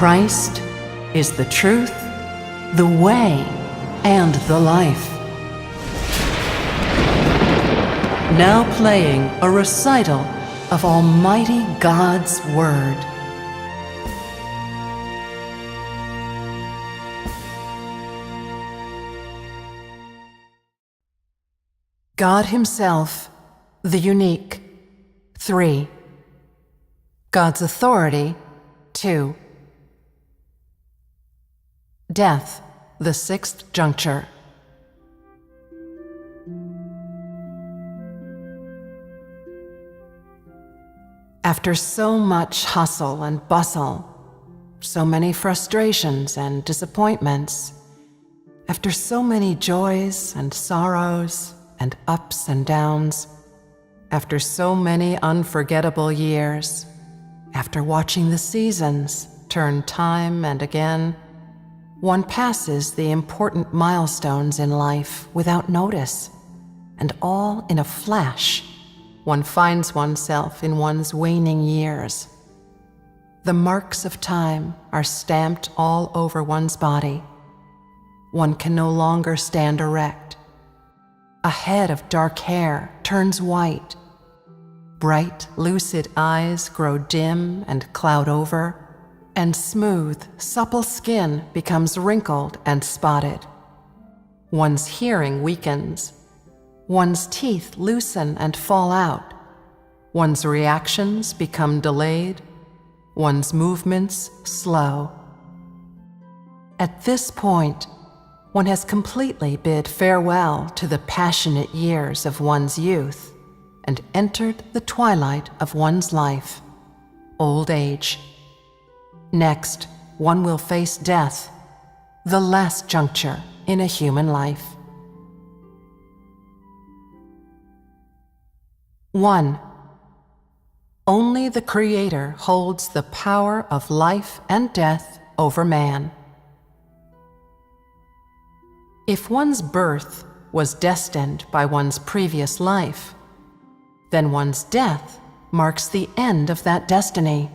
Christ is the truth, the way, and the life. Now playing a recital of Almighty God's Word. God Himself, the unique, 3. God's authority, 2. Death, the 6th juncture. After so much hustle and bustle, so many frustrations and disappointments, after so many joys and sorrows and ups and downs, after so many unforgettable years, after watching the seasons turn time and again, one passes the important milestones in life without notice, and all in a flash, one finds oneself in one's waning years. The marks of time are stamped all over one's body. One can no longer stand erect. A head of dark hair turns white. Bright, lucid eyes grow dim and cloud over, and smooth, supple skin becomes wrinkled and spotted. One's hearing weakens. One's teeth loosen and fall out. One's reactions become delayed. One's movements slow. At this point, one has completely bid farewell to the passionate years of one's youth and entered the twilight of one's life, old age. Next, one will face death, the last juncture in a human life. 1. Only the Creator holds the power of life and death over man. If one's birth was destined by one's previous life, then one's death marks the end of that destiny.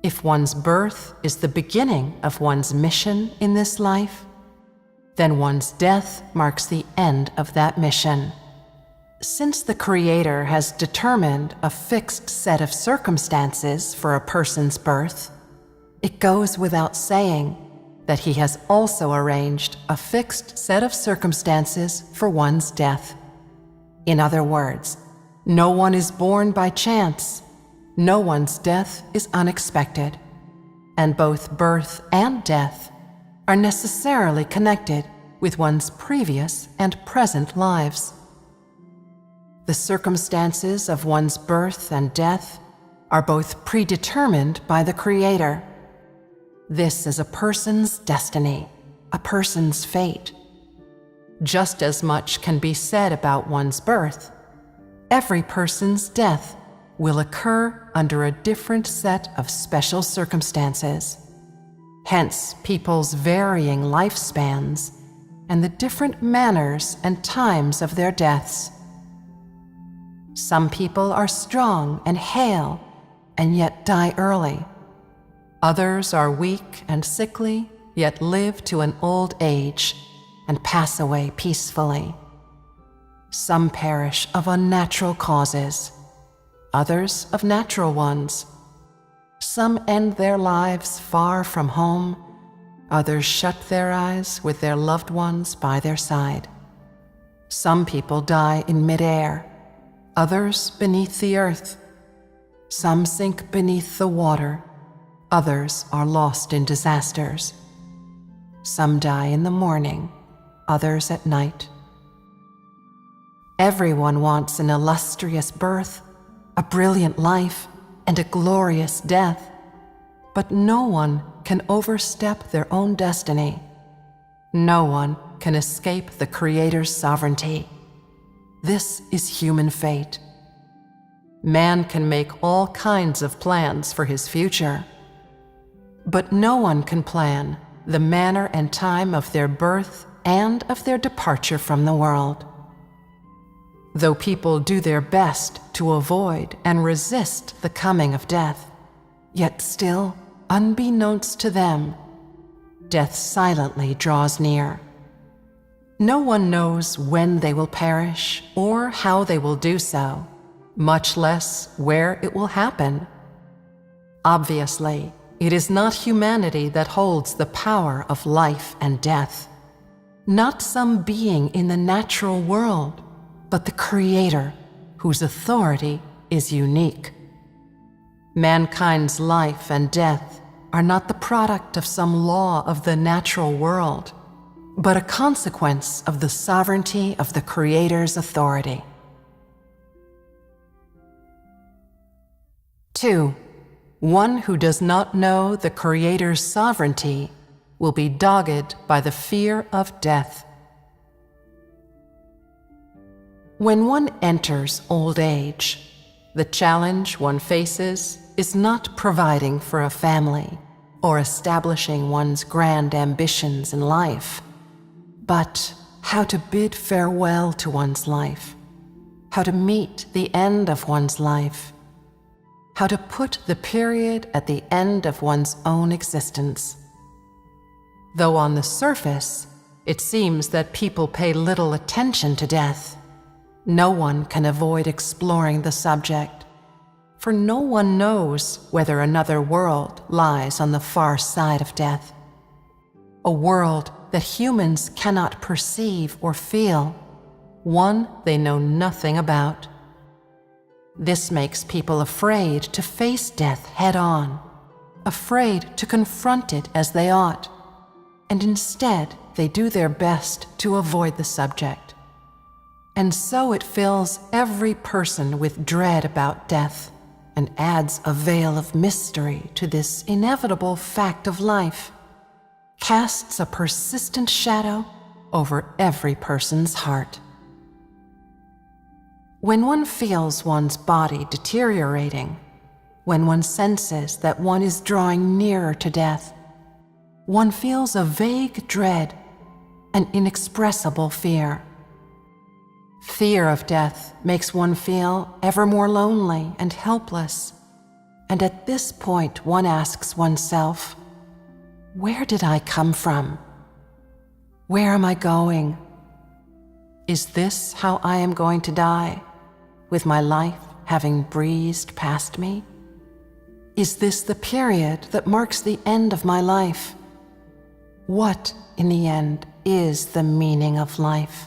If one's birth is the beginning of one's mission in this life, then one's death marks the end of that mission. Since the Creator has determined a fixed set of circumstances for a person's birth, it goes without saying that He has also arranged a fixed set of circumstances for one's death. In other words, no one is born by chance. No one's death is unexpected, and both birth and death are necessarily connected with one's previous and present lives. The circumstances of one's birth and death are both predetermined by the Creator. This is a person's destiny, a person's fate. Just as much can be said about one's birth. Every person's death will occur under a different set of special circumstances. Hence, people's varying lifespans and the different manners and times of their deaths. Some people are strong and hale and yet die early. Others are weak and sickly, yet live to an old age and pass away peacefully. Some perish of unnatural causes, others of natural ones. Some end their lives far from home, others shut their eyes with their loved ones by their side. Some people die in midair, others beneath the earth. Some sink beneath the water, others are lost in disasters. Some die in the morning, others at night. Everyone wants an illustrious birth, a brilliant life, and a glorious death, but no one can overstep their own destiny. No one can escape the Creator's sovereignty. This is human fate. Man can make all kinds of plans for his future, but no one can plan the manner and time of their birth and of their departure from the world. Though people do their best to avoid and resist the coming of death, yet still unbeknownst to them, death silently draws near. No one knows when they will perish or how they will do so, much less where it will happen. Obviously, it is not humanity that holds the power of life and death, not some being in the natural world, but the Creator, whose authority is unique. Mankind's life and death are not the product of some law of the natural world, but a consequence of the sovereignty of the Creator's authority. 2. One who does not know the Creator's sovereignty will be dogged by the fear of death. When one enters old age, the challenge one faces is not providing for a family or establishing one's grand ambitions in life, but how to bid farewell to one's life, how to meet the end of one's life, how to put the period at the end of one's own existence. Though on the surface, it seems that people pay little attention to death, no one can avoid exploring the subject, for no one knows whether another world lies on the far side of death, a world that humans cannot perceive or feel, one they know nothing about. This makes people afraid to face death head-on, afraid to confront it as they ought, and instead they do their best to avoid the subject. And so it fills every person with dread about death and adds a veil of mystery to this inevitable fact of life, casts a persistent shadow over every person's heart. When one feels one's body deteriorating, when one senses that one is drawing nearer to death, one feels a vague dread, an inexpressible fear. Fear of death makes one feel ever more lonely and helpless, and at this point one asks oneself, where did I come from? Where am I going? Is this how I am going to die, with my life having breezed past me? Is this the period that marks the end of my life? What, in the end, is the meaning of life?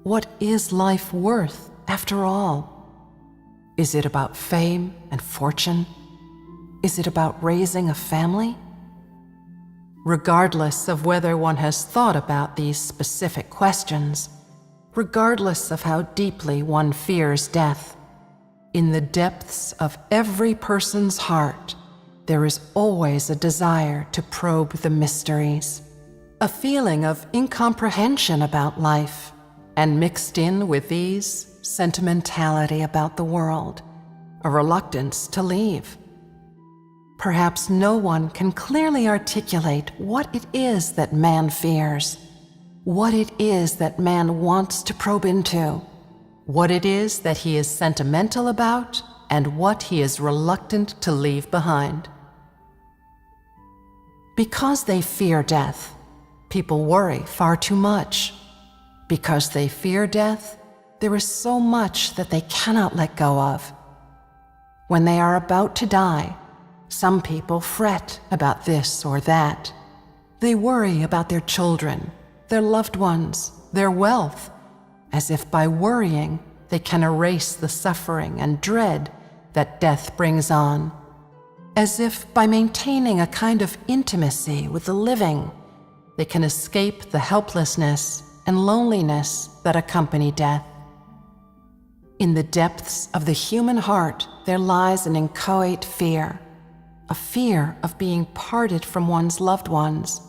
What is life worth, after all? Is it about fame and fortune? Is it about raising a family? Regardless of whether one has thought about these specific questions, regardless of how deeply one fears death, in the depths of every person's heart, there is always a desire to probe the mysteries, a feeling of incomprehension about life, and mixed in with these, sentimentality about the world, a reluctance to leave. Perhaps no one can clearly articulate what it is that man fears, what it is that man wants to probe into, what it is that he is sentimental about, and what he is reluctant to leave behind. Because they fear death, people worry far too much. Because they fear death, there is so much that they cannot let go of. When they are about to die, some people fret about this or that. They worry about their children, their loved ones, their wealth, as if by worrying they can erase the suffering and dread that death brings on, as if by maintaining a kind of intimacy with the living, they can escape the helplessness and loneliness that accompany death. In the depths of the human heart, there lies an inchoate fear, a fear of being parted from one's loved ones,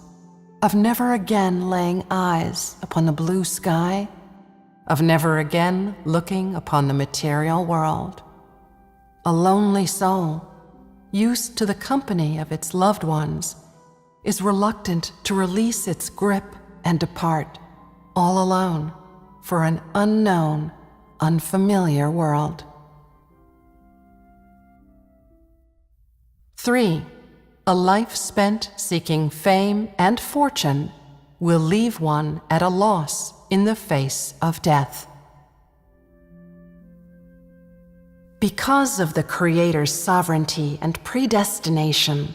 of never again laying eyes upon the blue sky, of never again looking upon the material world. A lonely soul, used to the company of its loved ones, is reluctant to release its grip and depart, all alone, for an unknown, unfamiliar world. 3. a life spent seeking fame and fortune will leave one at a loss in the face of death. Because of the Creator's sovereignty and predestination,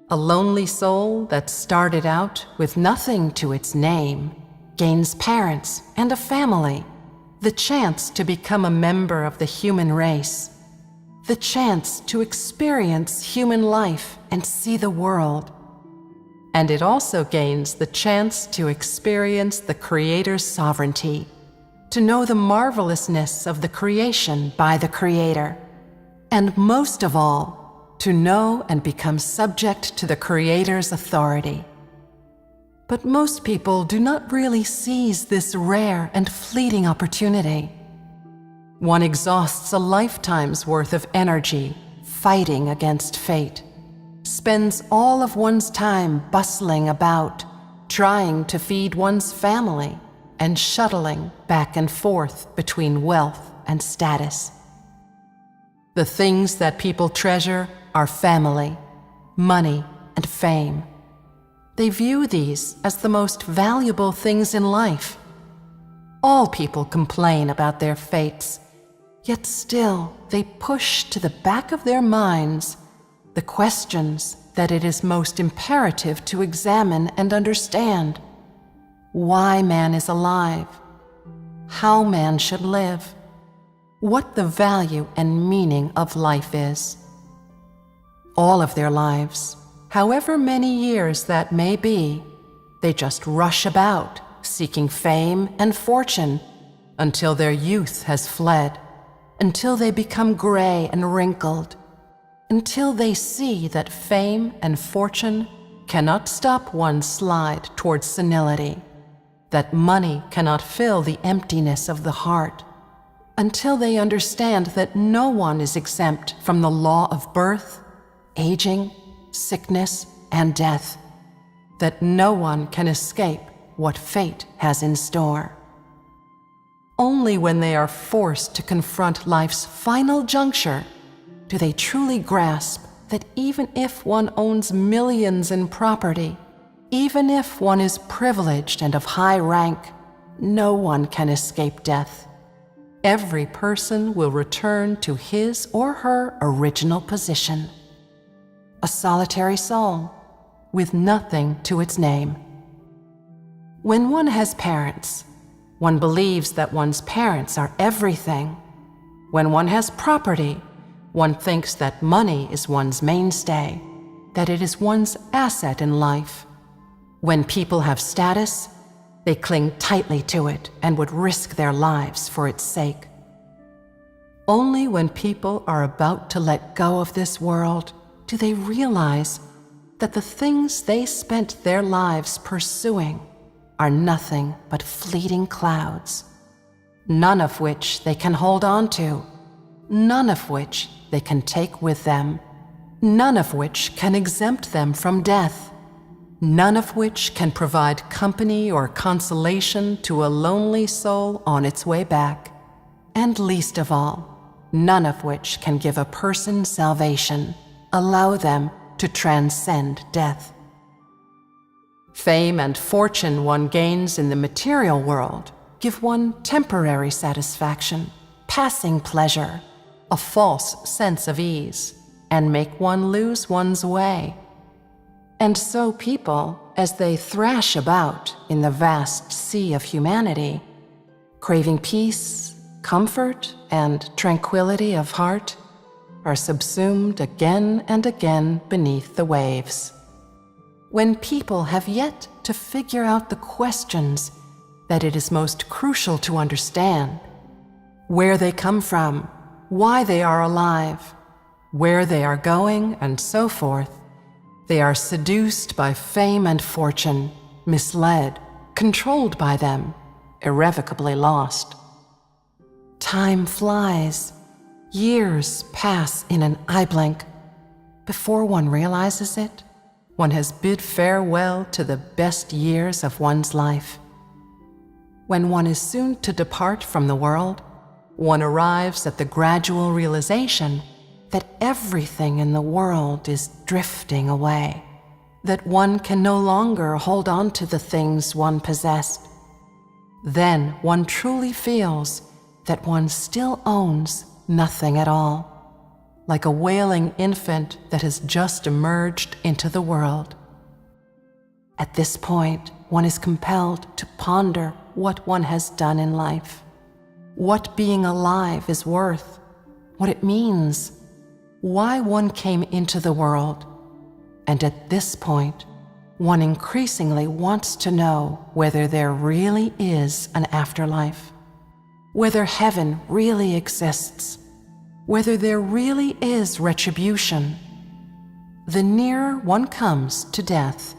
a lonely soul that started out with nothing to its name gains parents and a family, the chance to become a member of the human race, the chance to experience human life and see the world. And it also gains the chance to experience the Creator's sovereignty, to know the marvelousness of the creation by the Creator, and most of all, to know and become subject to the Creator's authority. But most people do not really seize this rare and fleeting opportunity. One exhausts a lifetime's worth of energy fighting against fate, spends all of one's time bustling about, trying to feed one's family, and shuttling back and forth between wealth and status. The things that people treasure are family, money, and fame. They view these as the most valuable things in life. All people complain about their fates, yet still they push to the back of their minds the questions that it is most imperative to examine and understand. Why man is alive, how man should live, what the value and meaning of life is. All of their lives, however many years that may be, they just rush about seeking fame and fortune until their youth has fled, until they become gray and wrinkled, until they see that fame and fortune cannot stop one's slide towards senility, that money cannot fill the emptiness of the heart, until they understand that no one is exempt from the law of birth, aging, sickness, and death, that no one can escape what fate has in store. Only when they are forced to confront life's final juncture do they truly grasp that even if one owns millions in property, even if one is privileged and of high rank, no one can escape death. Every person will return to his or her original position. A solitary soul with nothing to its name. When one has parents, one believes that one's parents are everything. When one has property, one thinks that money is one's mainstay, that it is one's asset in life. When people have status, they cling tightly to it and would risk their lives for its sake. Only when people are about to let go of this world do they realize that the things they spent their lives pursuing are nothing but fleeting clouds, none of which they can hold on to, none of which they can take with them, none of which can exempt them from death, none of which can provide company or consolation to a lonely soul on its way back, and least of all, none of which can give a person salvation, allow them to transcend death. Fame and fortune one gains in the material world give one temporary satisfaction, passing pleasure, a false sense of ease, and make one lose one's way. And so people, as they thrash about in the vast sea of humanity, craving peace, comfort, and tranquility of heart, are subsumed again and again beneath the waves. When people have yet to figure out the questions that it is most crucial to understand, where they come from, why they are alive, where they are going, and so forth, they are seduced by fame and fortune, misled, controlled by them, irrevocably lost. Time flies. Years pass in an eye blink. Before one realizes it, one has bid farewell to the best years of one's life. When one is soon to depart from the world, one arrives at the gradual realization that everything in the world is drifting away, that one can no longer hold on to the things one possessed, then one truly feels that one still owns nothing at all, like a wailing infant that has just emerged into the world. At this point, one is compelled to ponder what one has done in life, what being alive is worth, what it means, why one came into the world. And at this point, one increasingly wants to know whether there really is an afterlife, whether heaven really exists, whether there really is retribution. The nearer one comes to death,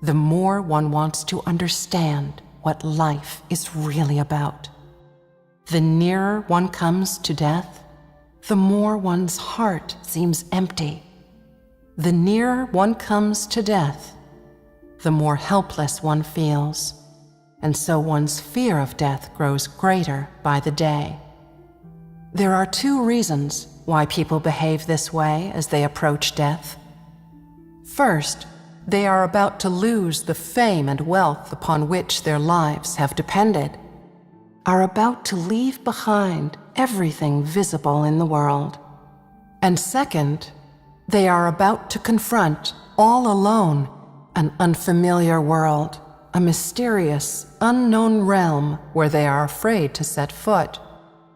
the more one wants to understand what life is really about. The nearer one comes to death, the more one's heart seems empty. The nearer one comes to death, the more helpless one feels, and so one's fear of death grows greater by the day. There are two reasons why people behave this way as they approach death. First, they are about to lose the fame and wealth upon which their lives have depended, are about to leave behind everything visible in the world. And second, they are about to confront, all alone, an unfamiliar world, a mysterious, unknown realm where they are afraid to set foot,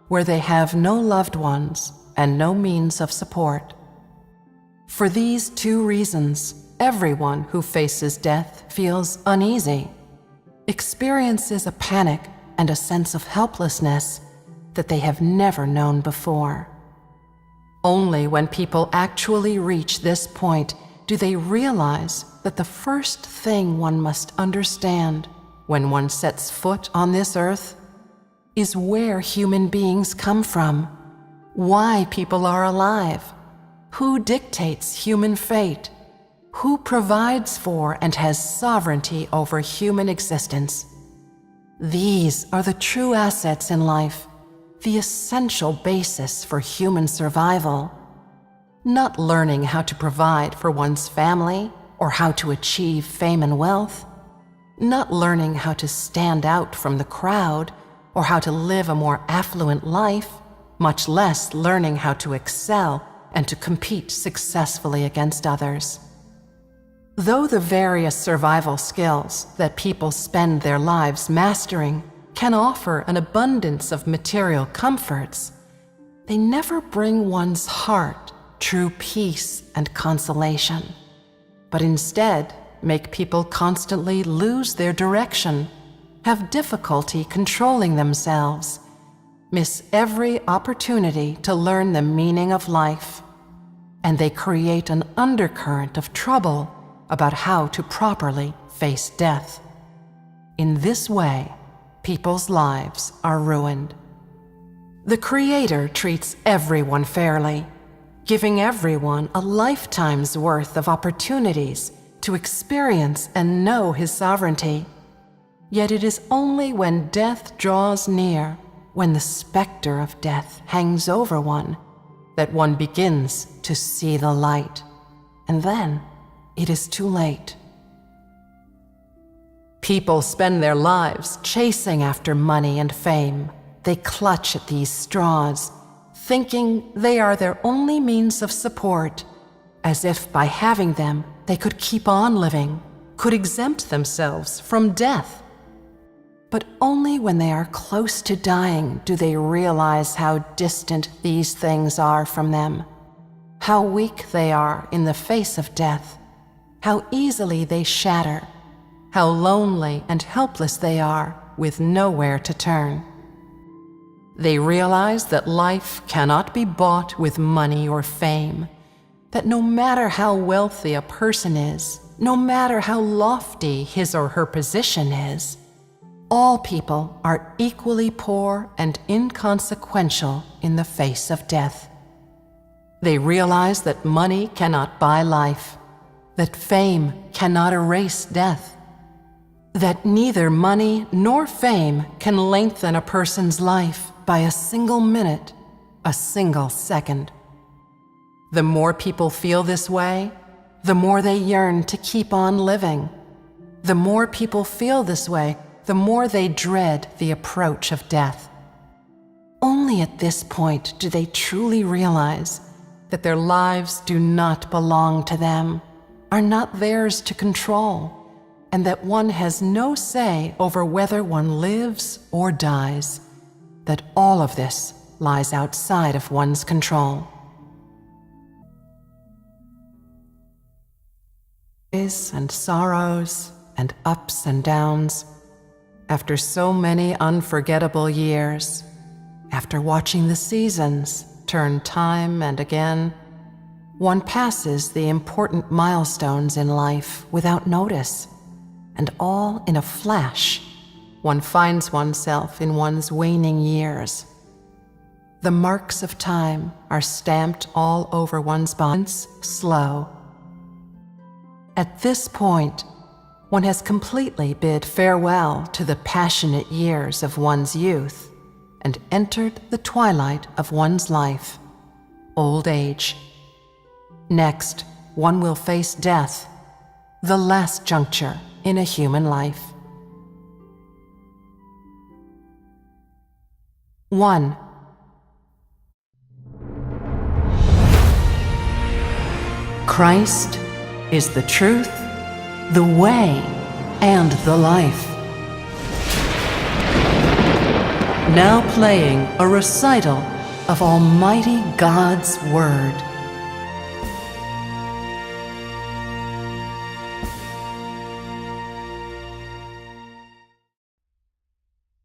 where they have no loved ones and no means of support. For these two reasons, everyone who faces death feels uneasy, experiences a panic and a sense of helplessness that they have never known before. Only when people actually reach this point do they realize that the first thing one must understand when one sets foot on this earth is where human beings come from, why people are alive, who dictates human fate, who provides for and has sovereignty over human existence. These are the true assets in life, the essential basis for human survival. Not learning how to provide for one's family or how to achieve fame and wealth, not learning how to stand out from the crowd or how to live a more affluent life, much less learning how to excel and to compete successfully against others. Though the various survival skills that people spend their lives mastering can offer an abundance of material comforts, they never bring one's heart true peace and consolation, but instead make people constantly lose their direction, have difficulty controlling themselves, miss every opportunity to learn the meaning of life, and they create an undercurrent of trouble about how to properly face death. In this way, people's lives are ruined. The Creator treats everyone fairly, giving everyone a lifetime's worth of opportunities to experience and know His sovereignty. Yet it is only when death draws near, when the specter of death hangs over one, that one begins to see the light, and then it is too late. People spend their lives chasing after money and fame. They clutch at these straws, thinking they are their only means of support, as if by having them they could keep on living, could exempt themselves from death. But only when they are close to dying do they realize how distant these things are from them, how weak they are in the face of death, how easily they shatter, how lonely and helpless they are with nowhere to turn. They realize that life cannot be bought with money or fame, that no matter how wealthy a person is, no matter how lofty his or her position is, all people are equally poor and inconsequential in the face of death. They realize that money cannot buy life, that fame cannot erase death, that neither money nor fame can lengthen a person's life by a single minute, a single second. The more people feel this way, the more they yearn to keep on living. The more people feel this way, the more they dread the approach of death. Only at this point do they truly realize that their lives do not belong to them, are not theirs to control, and that one has no say over whether one lives or dies, that all of this lies outside of one's control. And sorrows and ups and downs, after so many unforgettable years, after watching the seasons turn time and again, one passes the important milestones in life without notice, and all in a flash, one finds oneself in one's waning years. The marks of time are stamped all over one's body, slow. At this point, one has completely bid farewell to the passionate years of one's youth and entered the twilight of one's life, old age. Next, one will face death, the last juncture in a human life. 1. Christ is the truth, the way, and the life. Now playing a recital of Almighty God's Word.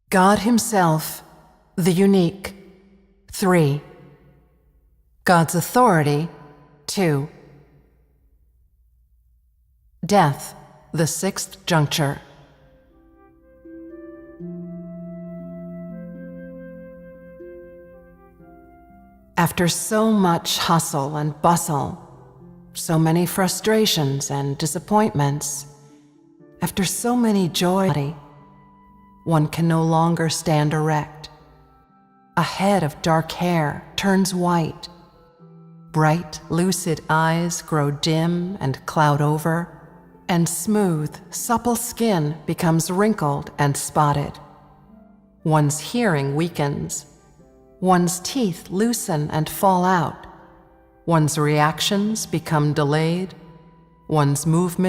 God Himself, the unique. 3. God's authority. 2. Death, the sixth juncture. After so much hustle and bustle, so many frustrations and disappointments, after so many joy, one can no longer stand erect. A head of dark hair turns white. Bright, lucid eyes grow dim and cloud over, and smooth, supple skin becomes wrinkled and spotted. One's hearing weakens. One's teeth loosen and fall out. One's reactions become delayed. One's movement